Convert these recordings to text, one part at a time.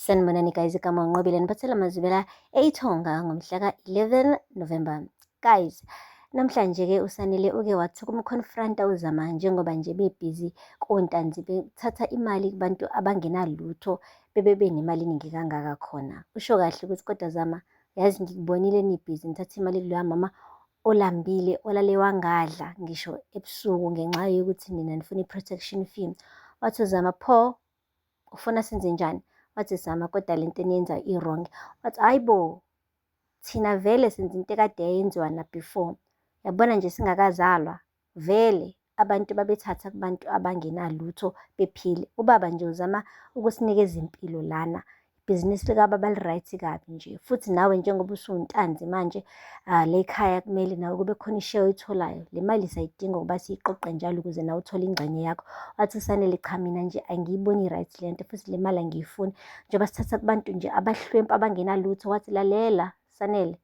Sanibonani guys, igama uNqobile niphathela amazwibela eIthonga ngomhla ka-11 November. Guys, namhlanje-ke uSanele uke wathi kumconfront-a uZama njengoba nje bebhizi kontanzi bethatha imali kubantu abangenalutho bebe benemali eningi kangaka khona. Usho kahle ukuthi kodwa Zama, yazi ngikubonile nibhizi nithatha imali kuloya mama olambile olale wangadla ngisho ebusuku ngenxa yokuthi nina nifuna i-protection fee. Wathi uZama, pho ufuna senze njani? Wathi Zama, kodwa lento eniyenza i-wrong. Wathi hayi bo, thina vele senza into ekade yayenziwa na before. Yabona nje singakazalwa vele abantu babethatha kubantu abangenalutho bephile. Ubaba nje uzama ukusinikeza impilo lana. Ibhizinisi likababa li-right kabi nje. Futhi nawe njengoba usuwuntanzi manje le khaya kumele nawe kube khona i-share oyitholayo. Le mali sayidinga ukuba siyiqoqe njalo ukuze nawe uthole ingxenye yakho. Wathi uSanele, cha mina nje angiyiboni i-right le nto, futhi le mali angiyifuni njengoba sithatha kubantu nje abahlwempu abangenalutho. Wathi lalela Sanele,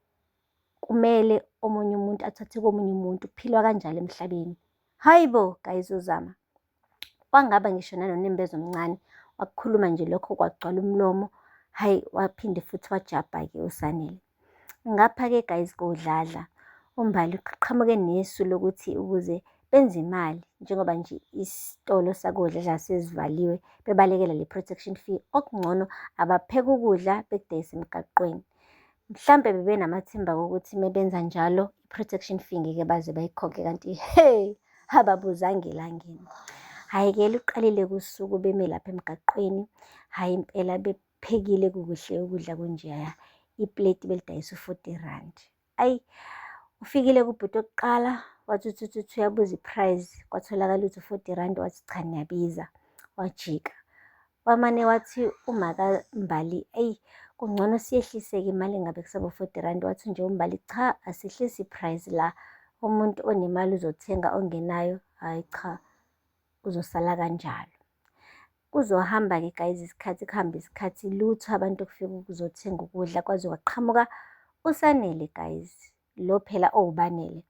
kumele omunye umuntu athathe komunye umuntu, kuphilwa kanjalo emhlabeni. Hayi bo guys, uZama wangaba ngisho nanonembezo omncane wakukhuluma nje lokho kwagcwala umlomo. Hayi, waphinde futhi wajabha-ke uSanele. Ngapha-ke guys kodladla uMbali uqhamuke nesu lokuthi ukuze benze imali njengoba nje isitolo sakodladla sesivaliwe bebalekela le protection fee, okungcono abapheke ukudla bekudayise emgaqweni. Mhlampe bebenamathemba ukuthi mebenza njalo i-protection fee ngeke baze bayikhokhe, kanti hey, ababuzanga elangeni. Hhayi-ke luqalile kusuku beme lapha emgaqweni. Hhayi impela bephekile kukuhle ukudla kunjeya, ipleti belidayisa u-R40. Ayi, ufikile kubhuti wokuqala wathi uthuthuthi uyabuza i-price, kwatholakala ukuthi u-R40. Wathi cha niyabiza, wajika. Wamane wathi umaka Mbali, eyi kungcono siyehlise-ke imali engabe kusaba u-R40. Wathi nje uMbali, cha asihlisi i-price la, umuntu onemali uzothenga ongenayo hhayi cha uzosala kanjalo. Kuzohamba-ke guys isikhathi, kuhambe isikhathi lutho abantu kufika ukuzothenga ukudla, kwaze kwaqhamuka uSanele guys, lo phela owubanele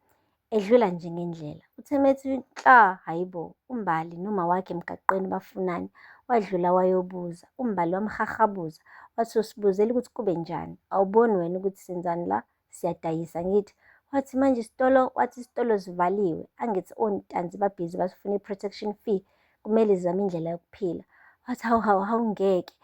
edlula nje ngendlela. Uthe methi nhla, hayi bo, uMbali noma wakhe emgaqweni bafunani. Wadlula wayobuza, uMbali wamhahabuza wathi usibuzele ukuthi kube njani, awuboni wena ukuthi senzani la, siyadayisa ngithi. Wathi manje isitolo, wathi isitolo sivaliwe, angithi ontanzi babhizi basifuna i-protection fee, kumele zizame indlela yokuphila. Wathi hawu ngeke,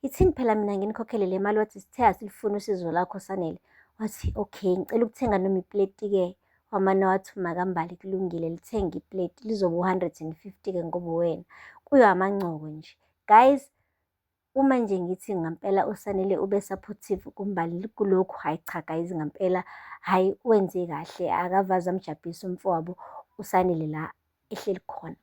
ithini phela mina nginikhokhele le mali. Wathi sithe asilifuni usizo lakho Sanele. Wathi okay, ngicela ukuthenga noma ipleti-ke. Wamane wathi uMakambali kulungile, lithenge ipleti lizoba u-150-ke ngoba wena kuyo amancoko nje. Guys, uma nje ngithi ngampela uSanele ube supportive kuMbali kulokhu, hayi cha guys ngampela, hayi wenze kahle, akavaze amjabhise umfowabo uSanele la ehleli khona.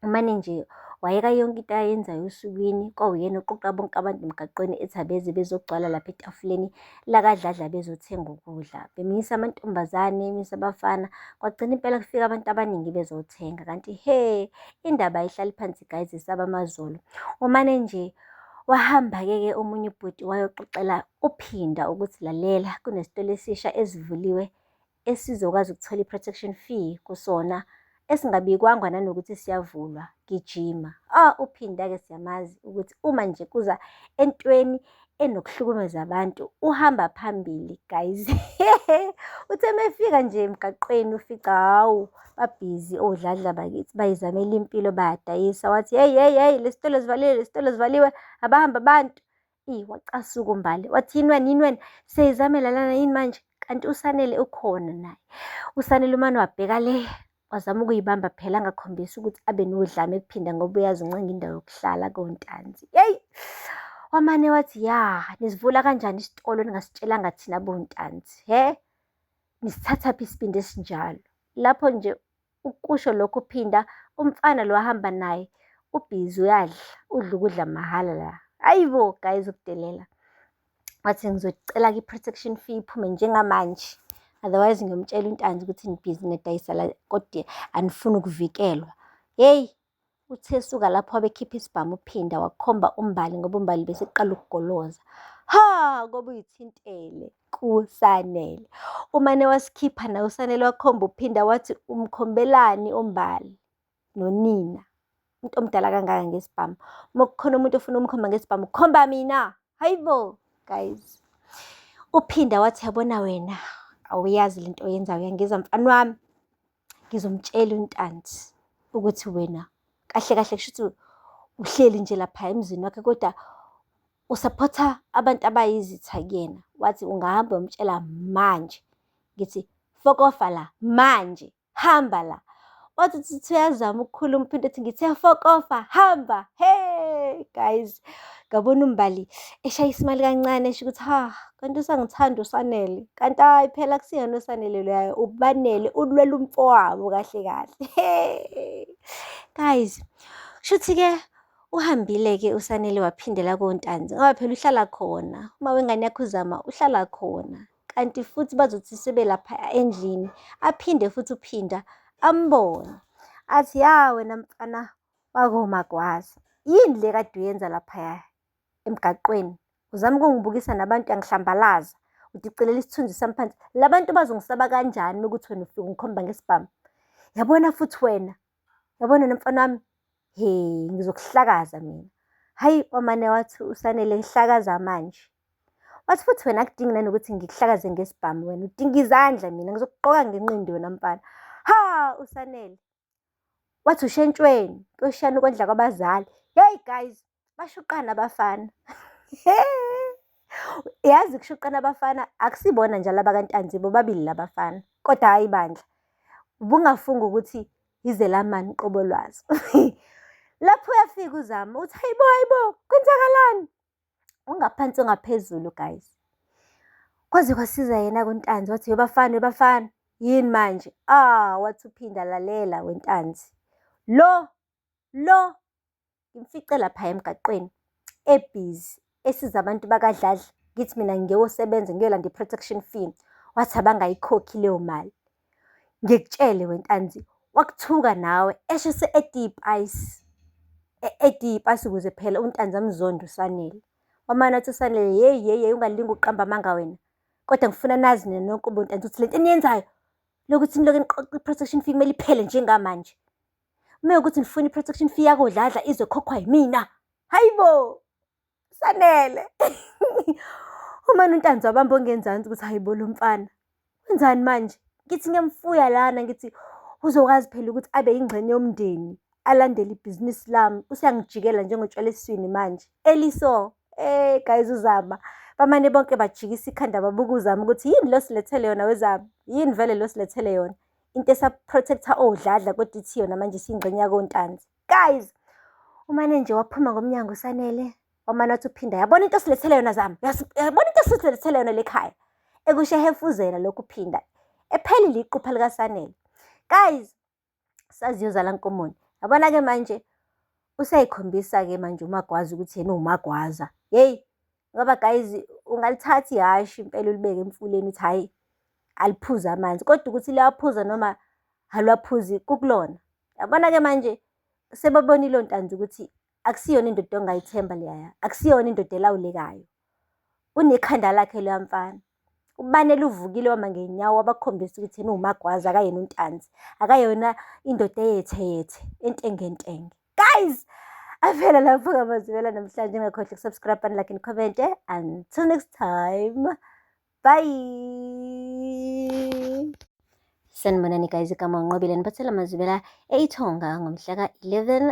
Umane nje wayeka yonke into ayenzayo osukwini, kwawuyena oqoqa bonke abantu emgaqweni ethi abeze bezogcwala lapha etafuleni lakadladla bezothenga ukudla. Bemisa amantombazane, emisa abafana, kwagcina impela kufika abantu abaningi bezothenga. Kanti he, indaba ayihlali phansi guys, isaba amazolo. Umane nje wahamba-ke omunye ubhuti wayoxoxela uPhinda ukuthi lalela, kunesitolo esisha esivuliwe esizokwazi ukuthola i-protection fee kusona, esingabikwanga nanokuthi siyavulwa, gijima. UPhinda-ke siyamazi ukuthi uma nje kuza entweni enokuhlukumeza abantu uhamba phambili guys. Uthe mefika nje emgaqweni ufica hawu babhizi odladla bakithi bayizamela impilo bayadayisa. Wathi hey, le sitolo sivaliwe, le sitolo sivaliwe, abahamba abantu. Wacasuka uMbali wathi yini wena siyayizamela lana yini manje, kanti uSanele ukhona naye. uSanele umane wabheka le, wazama ukuyibamba phela angakhombisi ukuthi abe nodlame kuPhinda ngoba uyazi uncenga indawo yokuhlala kontanzi. Yeyi, wamane wathi ya, nisivula kanjani isitolo ningasitshelanga thina bontanzi, nisithathaphi isibindi esinjalo? Lapho nje ukusho lokho Phinda, umfana lo wahamba naye ubhizi uyadla, udla ukudla mahhala la. Hayi bo guys, ukudelela. Wathi ngizocela-ke i-protection fee iphume njengamanje, otherwise ngiyomtshela untanzi ukuthi nibhizi nedayisa la kodwa anifuni ukuvikelwa. Yeyi, uthe suka lapho wabekhipha isibhamu uPhinda wakhomba uMbali ngoba uMbali beseqala ukugoloza. Ha, ngoba uyithintele kuSanele. Umane wasikhipha nawe uSanele wakhomba uPhinda wathi umkhombelani uMbali nonina. umuntu omdala kangaka ngesibhamu. Uma kukhona umuntu ofuna umkhomba ngesibhamu, khomba mina. Hayibo, guys. Uphinda wathi, yabona wena, awuyazi lento oyenzayo, uyangizwa mfana wami? Ngizomtshela uNtanzi ukuthi wena kahle kahle kusho ukuthi uhleli nje lapha emzini wakhe, kodwa usaphotha abantu abayizitha kuyena. Wathi ungahamba uyomtshela manje. Ngithi fokofa la manje, hamba la. Wathi uthi uyazama ukukhuluma, uphinde ethi ngithe fokofa, hamba. Hey guys, ngabona uMbali eshayisa imali kancane, esho ukuthi kanti usangithanda uSanele. Kanti hayi phela akusiyena uSanele loya, uBanele ulwela umfowabo kahle kahle. Hey guys, shuthi-ke uhambile-ke uSanele waphindela koNtanzi, ngoba phela uhlala khona. Uma wengane yakho uzama uhlala khona, kanti futhi bazothi sebelapha endlini aphinde futhi uphinda ambone athi, ya wena mfana wakoMagwaza, yini le kade uyenza laphaya emgaqweni? Uzama ukungibukisa nabantu, yangihlambalaza, udicelela isithunzi sami phansi. La bantu bazongisaba kanjani uma ukuthi wena ufike ungikhomba ngesibhamu? Yabona futhi wena, yabona wena mfana wami, ngizokuhlakaza mina. Hayi, wamane wathi uSanele, hlakaza manje. Wathi futhi wena akudingi nanokuthi ngikuhlakaze ngesibhamu, wena udinga izandla, mina ngizokugqoka ngenqindi wena mfana. uSanele wathi ushentshweni, kuyoshiyana ukondla kwabazali. Hey guys, bashuqana abafana. Yazi kushuqana abafana akusibona njalo abakaNtanzi, bobabili labafana, kodwa hayi bandla, ubungafunga ukuthi izelamani qobo lwazo. Lapho uyafika uzama uthi, hayibo, kwenzakalani? Ungaphansi ungaphezulu guys. Kwaze kwasiza yena kuNtanzi, wathi yobafana, yini manje? Wathi uphinda lalela weNtanzi. Lo ngimfice lapha emgaqweni ebhizi esiza abantu bakaDladla, ngithi mina ngiyosebenza ngiyolanda i-protection fee. Wathi abangayikhokhi leyo mali. Ngikutshele weNtanzi, wakuthuka nawe eshese edipayisi ukuze phela uNtanzi amzonde uSanele. Wamane wathi uSanele, yeyi ungalingi uqamba amanga wena, kodwa ngifuna nazi nina nonke ubuNtanzi ukuthi lento eniyenzayo lokuthi niloku niqoqa i-protection fee kumele iphele njengamanje. Uma ukuthi nifuna i-protection fee yakoDladla izokhokhwa yimina. Hayibo Sanele. Umane uNtanzi wabamba ongenzansi ukuthi hayibo lo mfana wenzani manje? Ngithi ngiyamfuya lana, ngithi uzokwazi phela ukuthi abe yingxenye yomndeni, alandele ibhizinisi lami. Usiyangijikela njengotshwala esiswini manje. Eliso, guys, uzama. Bamane bonke bajikisa ikhanda babuka uzama ukuthi yini lo silethele yona wezama, yini vele lo silethele yona, into esaprotector oDladla kodwa ithi yona manje isingxenye yakoNtanzi. Guys, umane nje waphuma ngomnyango uSanele, wamane wathi uphinda, yabona into silethele yona Zama, yabona into silethele yona lekhaya. Ekusho ehefuzela lokhu uphinda ephelile iqupha likaSanele. Guys, saziyozala Nkomoni, yabona-ke manje usayikhombisa-ke manje uMagwaza ukuthi yena uMagwaza. Yeyi, ngoba guys, ungalithatha ihhashi impela ulibeke emfuleni uthi hhayi aliphuze amanzi, kodwa ukuthi liyaphuza noma alwaphuzi kukulona. Yabona-ke manje sebabonile oNtanzi ukuthi akusiyona indoda ongayithemba leyaya, akusiyona indoda elawulekayo. Unekhanda lakhe loya mfana. UBanele uvukile wama ngenyawo wabakhombisa ukuthi yena uMagwaza, akayena uNtanzi, akayona indoda eyethe entengentenge. Guys, avela lapho-ke amazwela namhlanje. Ungakhohlwa ukusubscribe, like and comment. Until next time, bye. Sanibonani guys, igama uNqobile niphathela amazwela eIthonga ngomhla ka-11